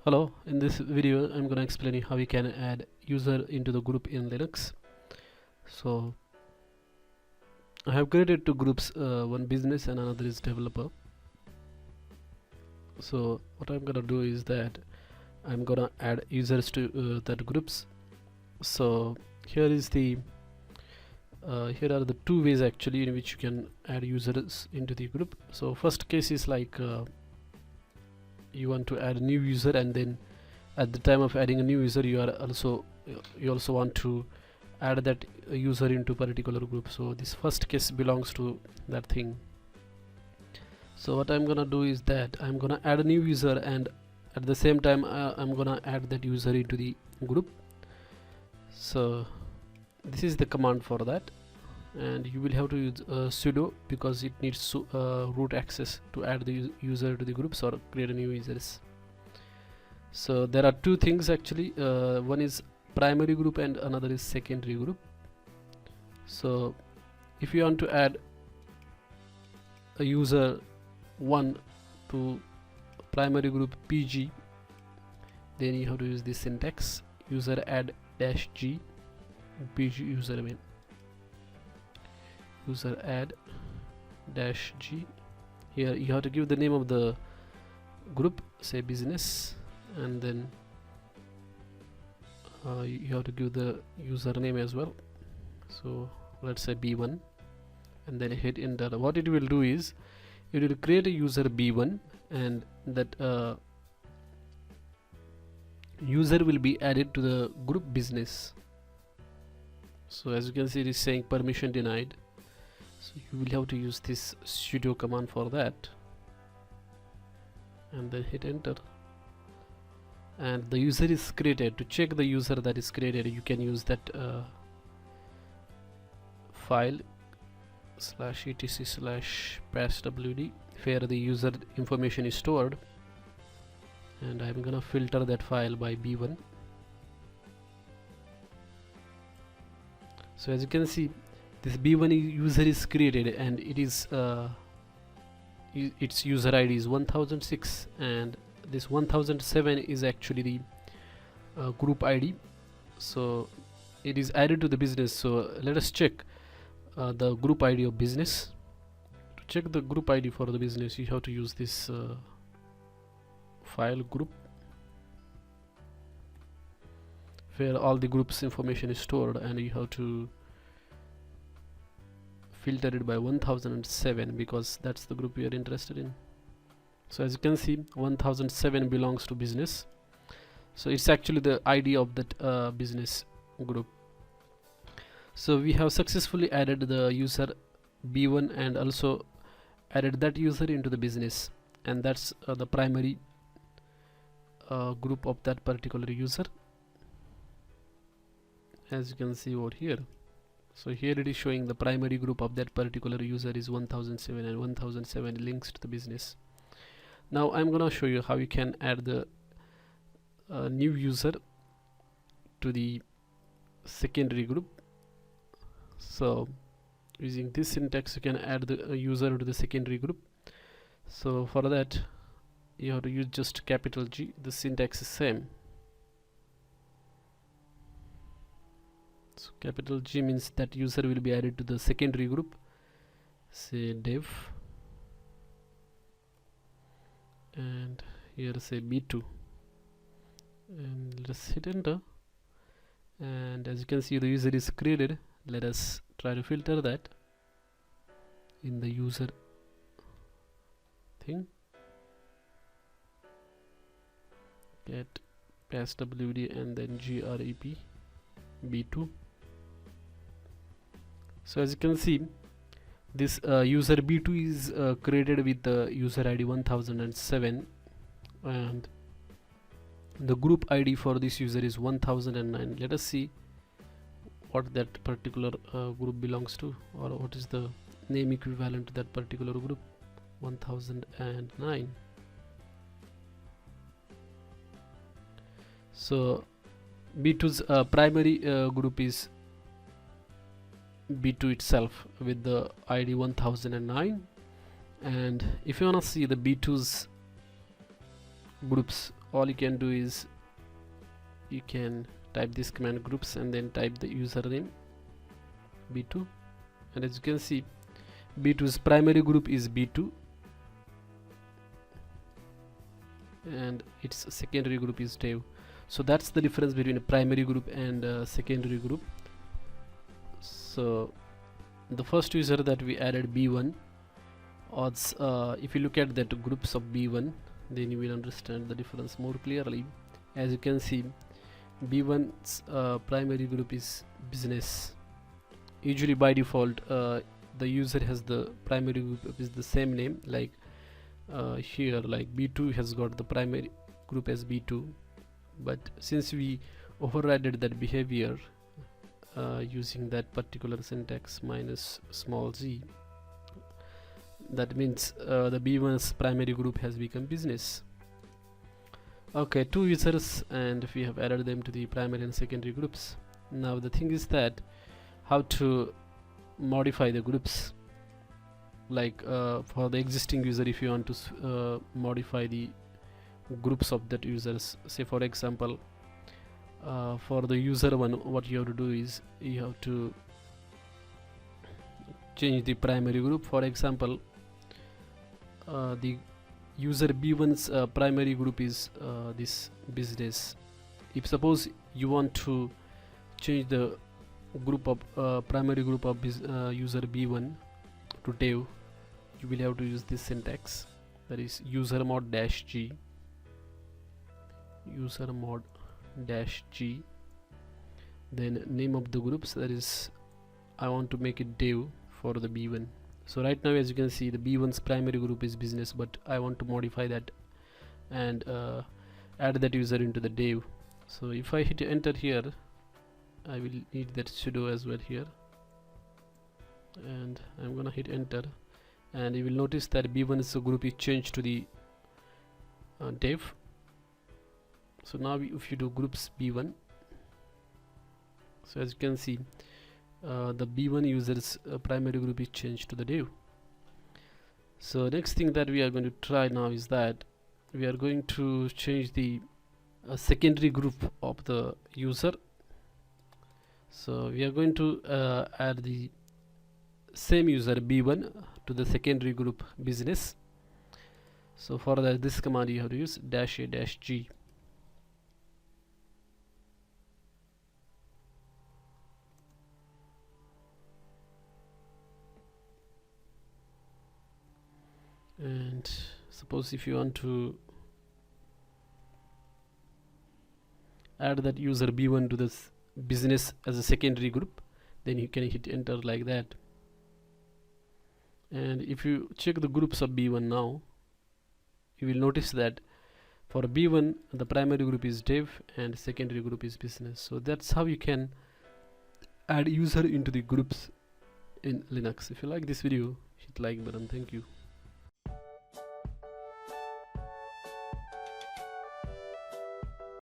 Hello, in this video I'm going to explain you how we can add user into the group in Linux. So I have created two groups, one business and another is developer. So what I'm going to do is that I'm going to add users to that groups. So here is the here are the two ways actually in which you can add users into the group. So first case is like you want to add a new user, and then at the time of adding a new user you also want to add that user into particular group. So this first case belongs to that thing. So what I'm gonna do is that I'm gonna add a new user, and at the same time I'm gonna add that user into the group. So this is the command for that, and you will have to use sudo because it needs root access to add the user to the groups or create a new users. So there are two things actually, one is primary group and another is secondary group. So if you want to add a user 1 to primary group PG, then you have to use this syntax: user add -g PG user main, user add -g. Here you have to give the name of the group, say business, and then you have to give the username as well. So let's say B1, and then hit enter. What it will do is it will create a user B1, and that user will be added to the group business. So as you can see, it is saying permission denied, so you will have to use this sudo command for that, and then hit enter, and the user is created. To check the user that is created, you can use that file /etc/passwd where the user information is stored, and I'm gonna filter that file by B1. So as you can see, this B1 user is created, and it is its user ID is 1006, and this 1007 is actually the group ID. So it is added to the business. So let us check the group ID of business. To check the group ID for the business, you have to use this file group where all the groups information is stored, and you have to filter it by 1007 because that's the group we are interested in. So as you can see, 1007 belongs to business, so it's actually the ID of that business group. So we have successfully added the user B1 and also added that user into the business, and that's the primary group of that particular user, as you can see over here. So here it is showing the primary group of that particular user is 1007, and 1007 links to the business. Now I'm gonna show you how you can add the new user to the secondary group. So using this syntax, you can add the user to the secondary group. So for that you have to use just capital G. The syntax is same. So capital G means that user will be added to the secondary group, say dev, and here say B2, and let us hit enter, and as you can see, the user is created. Let us try to filter that in the user thing, get passwd and then grep B2. So as you can see, this user B2 is created with the user ID 1007, and the group ID for this user is 1009. Let us see what that particular group belongs to, or what is the name equivalent to that particular group. 1009. So B2's primary group is B2 itself with the ID 1009, and if you wanna see the B2's groups all you can do is you can type this command groups and then type the username b2, and as you can see b2's primary group is b2 and its secondary group is dev. So that's the difference between a primary group and a secondary group. So the first user that we added b1, odds if you look at that groups of b1, then you will understand the difference more clearly. As you can see, b1's primary group is business. Usually by default the user has the primary group is the same name, like here like b2 has got the primary group as b2, but since we overrided that behavior using that particular syntax minus small z, that means the b1's primary group has become business. Okay, two users and we have added them to the primary and secondary groups. Now the thing is that how to modify the groups, like for the existing user, if you want to modify the groups of that users, say for example for the user one, what you have to do is you have to change the primary group. For example, the user b1's primary group is this business. If suppose you want to change the group of primary group of user b1 to dev, you will have to use this syntax, that is user mod dash g, user mod dash g, then name of the groups, that is I want to make it dev for the b1. So right now as you can see the b1's primary group is business, but I want to modify that and add that user into the dev. So if I hit enter here, I will need that sudo as well here, and I'm gonna hit enter, and you will notice that b1's group is changed to the dev. So now if you do groups b1, so as you can see the b1 user's primary group is changed to the dev. So next thing that we are going to try now is that we are going to change the secondary group of the user. So we are going to add the same user b1 to the secondary group business. So for that, this command you have to use dash a dash g. And suppose if you want to add that user b1 to this business as a secondary group, then you can hit enter like that. And if you check the groups of b1 now, you will notice that for b1 the primary group is dev and secondary group is business. So that's how you can add user into the groups in Linux. If you like this video, hit like button. Thank you.